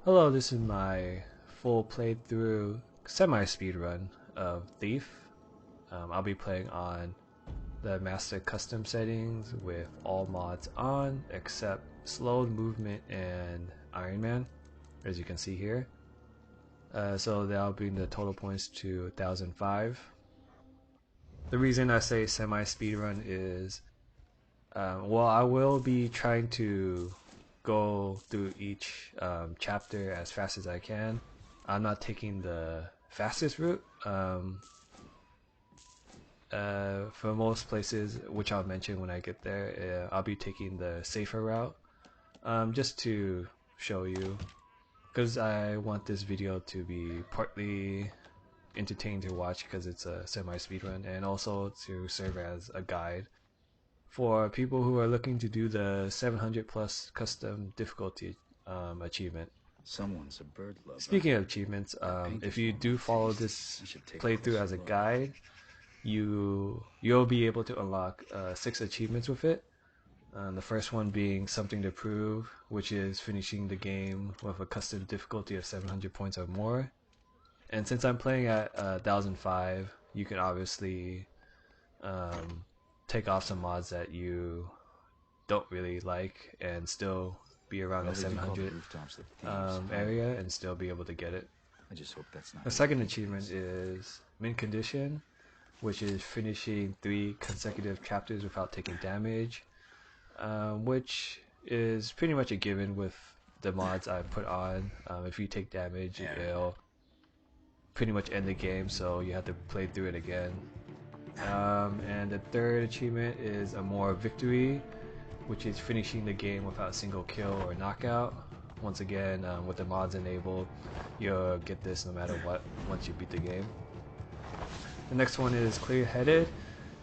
Hello, this is my full playthrough semi-speedrun of Thief. I'll be playing on the master custom settings with all mods on except Slowed Movement and Ironman, as you can see here. So that'll bring the total points to 1,005. The reason I say semi-speedrun is, well, I will be trying to go through each chapter as fast as I can. I'm not taking the fastest route. For most places, which I'll mention when I get there, I'll be taking the safer route, just to show you, because I want this video to be partly entertaining to watch because it's a semi-speedrun, and also to serve as a guide for people who are looking to do the 700 plus custom difficulty achievement. Someone's a bird lover. Speaking of achievements, if you do follow this playthrough as a guide, you'll be able to unlock 6 achievements with it. The first one being Something to Prove, which is finishing the game with a custom difficulty of 700 points or more. And since I'm playing at 1,005, you can obviously take off some mods that you don't really like and still be around the 700 area and still be able to get it. I just hope that's not. The second achievement is Mint Condition, which is finishing 3 consecutive chapters without taking damage, which is pretty much a given with the mods I put on. If you take damage, it'll pretty much end the game, so you have to play through it again. And the third achievement is Amore Victory, which is finishing the game without a single kill or knockout. Once again, with the mods enabled, you'll get this no matter what once you beat the game. The next one is Clear-Headed,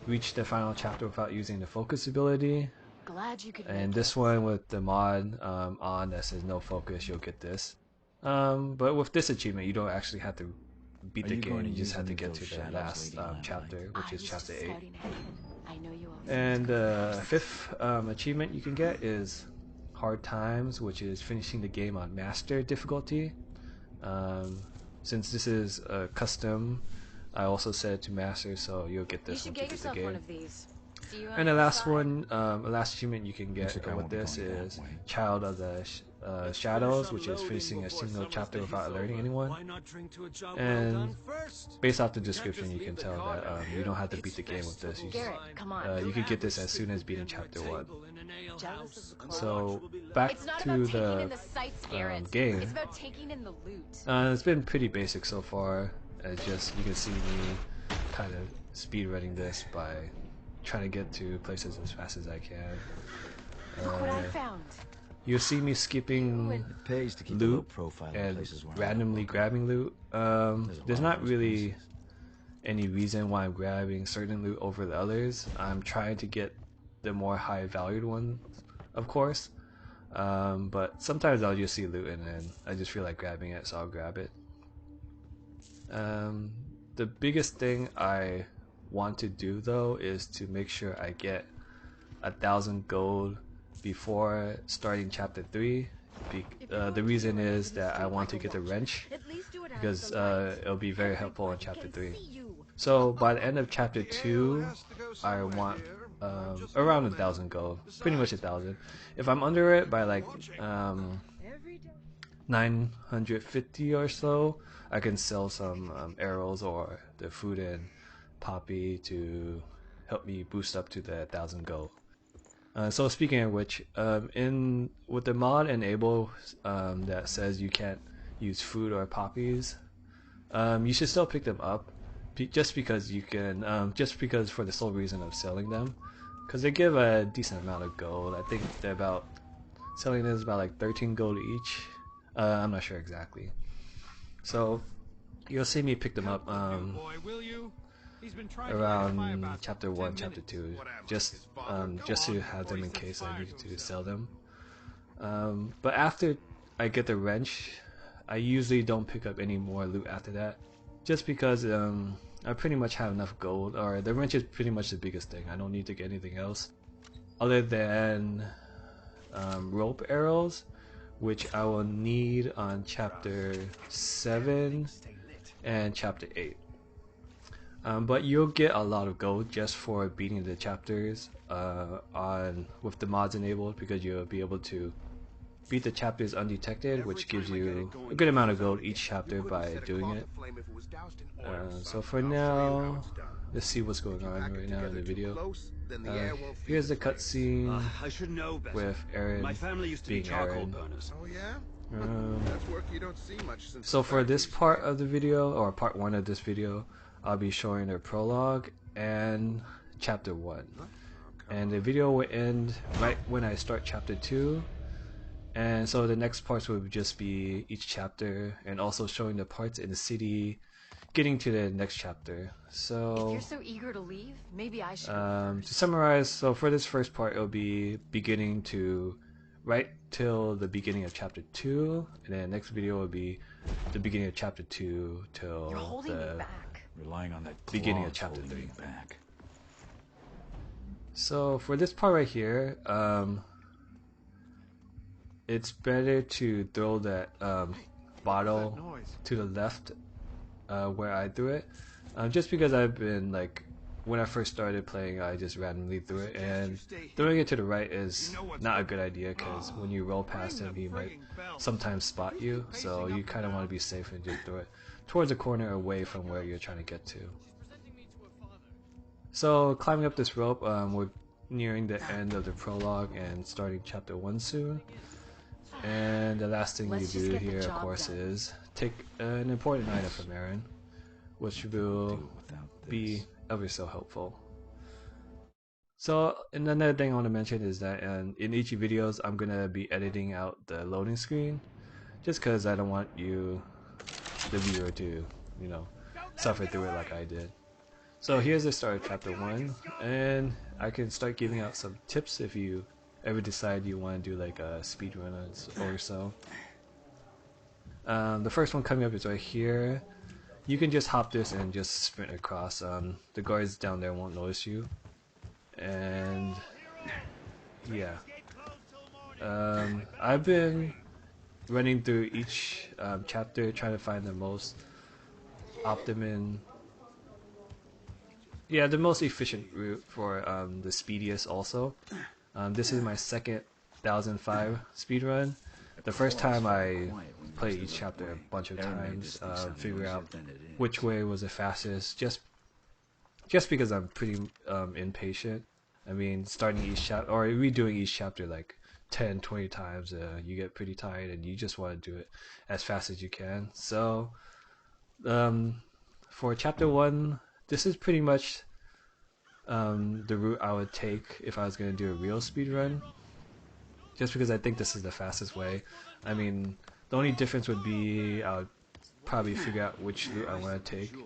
reach the final chapter without using the focus ability. Glad you could. And this one with the mod on that says no focus, you'll get this. But with this achievement, you don't actually have to beat the game, you just have to get to the last chapter, which is chapter 8. And the 5th achievement you can get is Hard Times, which is finishing the game on master difficulty. Since this is a custom, I also set it to master, so you'll get this once you beat the game. And the last one, the last achievement you can get with this is Child of the Shadows, which is finishing a single chapter without alerting anyone. And based off the description, you can tell that you don't have to beat the game with this. You can get this as soon as beating chapter 1. So back to the game. It's been pretty basic so far. Just you can see me kind of speedrunning this by trying to get to places as fast as I can. Look what I found. You'll see me skipping loot and randomly grabbing loot. There's not really any reason why I'm grabbing certain loot over the others. I'm trying to get the more high valued ones, of course. But sometimes I'll just see loot and then I just feel like grabbing it, so I'll grab it. The biggest thing I want to do though is to make sure I get 1,000 gold before starting chapter 3. The reason is that I want to get the wrench because it'll be very helpful in chapter 3. So by the end of chapter 2, I want around 1,000 gold, pretty much 1,000. If I'm under it by like 950 or so, I can sell some arrows or the food and poppy to help me boost up to the 1,000 gold. So speaking of which, with the mod enable that says you can't use food or poppies, you should still pick them up, just because you can, just because for the sole reason of selling them, because they give a decent amount of gold. I think they're about selling this about like 13 gold each. I'm not sure exactly. So you'll see me pick them up around chapter 1, chapter 2, just to have them in case I need to sell them. But after I get the wrench, I usually don't pick up any more loot after that, just because I pretty much have enough gold, or the wrench is pretty much the biggest thing. I don't need to get anything else other than rope arrows, which I will need on chapter 7 and chapter 8. But you'll get a lot of gold just for beating the chapters with the mods enabled, because you'll be able to beat the chapters undetected, which gives you a good amount of gold each chapter by doing it. So for now, let's see what's going on right now in the video. Here's the cutscene with Aaron being Aaron. Oh yeah? That's work you don't see much since So for this part of the video, or part 1 of this video, I'll be showing the prologue and chapter 1. And the video will end right when I start chapter 2. And so the next parts will just be each chapter, and also showing the parts in the city, getting to the next chapter. So If you're so eager to leave, maybe I should. to summarize, so for this first part, it'll be beginning to right till the beginning of chapter 2, and then the next video will be the beginning of chapter 2 till You're holding me the back. Relying on that beginning of clause chapter holding 3. me back. So for this part right here, it's better to throw that bottle to the left where I threw it, just because I've been like, when I first started playing, I just randomly threw it, and throwing it to the right is not a good idea, because when you roll past him, he might sometimes spot you, so you kind of want to be safe and just throw it towards a corner away from where you're trying to get to. So climbing up this rope, we're nearing the end of the prologue and starting chapter 1 soon. And the last thing you do here, of course, is take an important item from Aaron, which will be ever so helpful. So, and another thing I want to mention is that in each videos, I'm going to be editing out the loading screen, just because I don't want you, the viewer, to, you know, suffer through it like I did. So here's the start of chapter 1, and I can start giving out some tips if you ever decide you want to do like a speedrun or so. The first one coming up is right here. You can just hop this and just sprint across. The guards down there won't notice you. And yeah, I've been running through each chapter trying to find the most the most efficient route for the speediest also. This is my second 1005 speedrun. The first time I played each chapter a bunch of times, figure out which way was the fastest, just because I'm pretty impatient. I mean, starting each chapter, or redoing each chapter like 10, 20 times, you get pretty tired and you just want to do it as fast as you can. So, for chapter 1, this is pretty much the route I would take if I was going to do a real speedrun, just because I think this is the fastest way. I mean, the only difference would be I would probably figure out which route I want to take,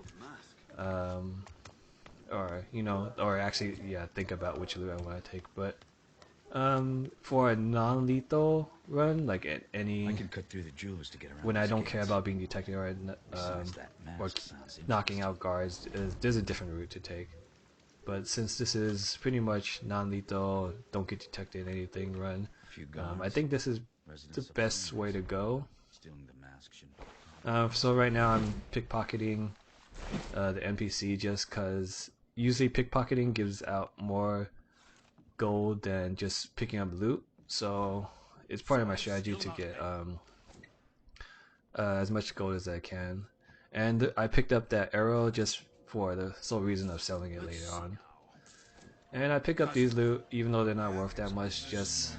or actually, think about which route I want to take. But for a non-lethal run, like at any, I can cut through the jewelers to get around when I these don't care gates. about being detected or knocking out guards, there's a different route to take. But since this is pretty much non-lethal, don't get detected, anything run, I think this is the best way to go. Stealing the mask shouldn't So right now I'm pickpocketing the NPC, just because usually pickpocketing gives out more gold than just picking up loot. So it's part of my strategy to get as much gold as I can. And I picked up that arrow just for the sole reason of selling it later on. And I pick up these loot even though they're not worth that much, just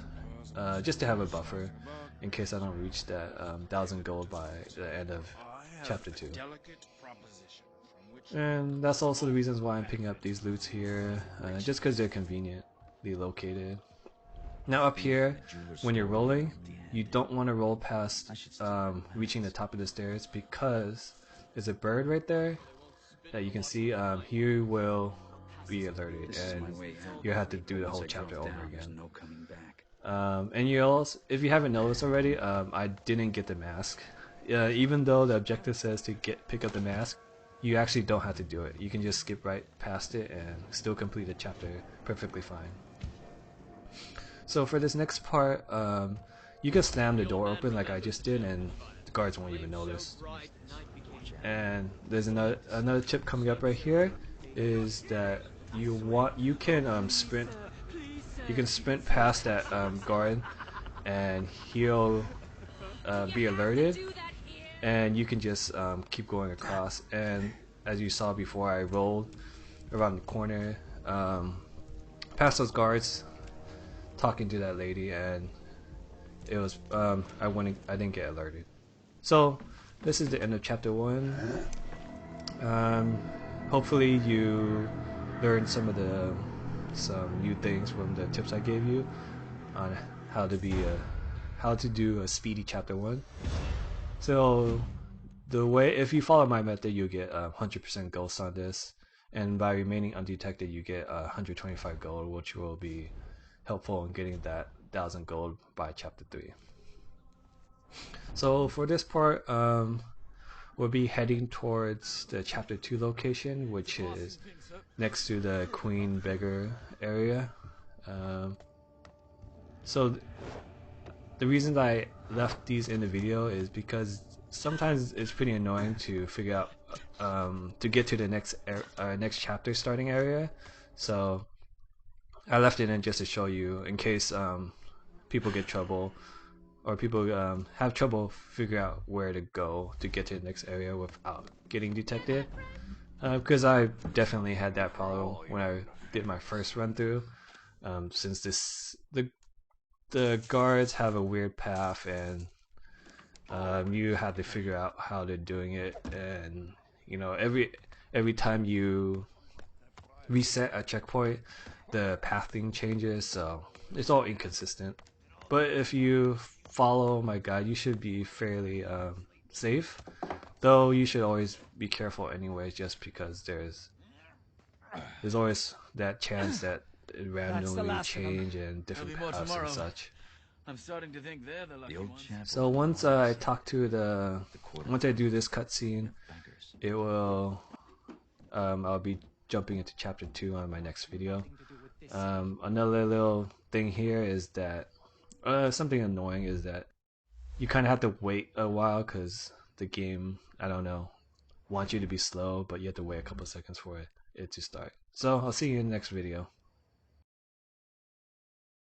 to have a buffer in case I don't reach that 1,000 gold by the end of chapter 2. And that's also the reasons why I'm picking up these loots here, just because they're conveniently located. Now up here, when you're rolling, you don't want to roll past reaching the top of the stairs, because there's a bird right there that you can see. He will be alerted, and you have to do the whole chapter over again. no coming back. And you also, if you haven't noticed already, I didn't get the mask. Even though the objective says to pick up the mask, you actually don't have to do it. You can just skip right past it and still complete the chapter perfectly fine. So for this next part, you can slam the door open like I just did, and the guards won't even notice. And there's another tip coming up right here, is that you can sprint. You can sprint past that guard, and he'll be alerted, and you can just keep going across. And as you saw before, I rolled around the corner, past those guards, talking to that lady, and it was I didn't get alerted. So this is the end of chapter 1. Hopefully you learned some new things from the tips I gave you on how to do a speedy chapter 1. So if you follow my method, you get 100% ghosts on this, and by remaining undetected you get 125 gold, which will be helpful in getting that 1000 gold by chapter 3. So for this part, we'll be heading towards the chapter 2 location, which is next to the Queen Beggar area. So the reason I left these in the video is because sometimes it's pretty annoying to figure out to get to the next chapter starting area. So I left it in just to show you, in case people get trouble, or people have trouble figuring out where to go to get to the next area without getting detected. Because I definitely had that problem when I did my first run through. Since the guards have a weird path, and you have to figure out how they're doing it, and you know, every time you reset a checkpoint, the pathing changes, so it's all inconsistent. But if you follow my guide, you should be fairly safe, though you should always be careful anyway, just because there's always that chance that it randomly change and different paths and such. I'm starting to think they're the lucky ones. So once I do this cutscene, it will I'll be jumping into chapter 2 on my next video. Another little thing here is that something annoying is that you kind of have to wait a while, because the game, I don't know, wants you to be slow, but you have to wait a couple seconds for it to start. So I'll see you in the next video.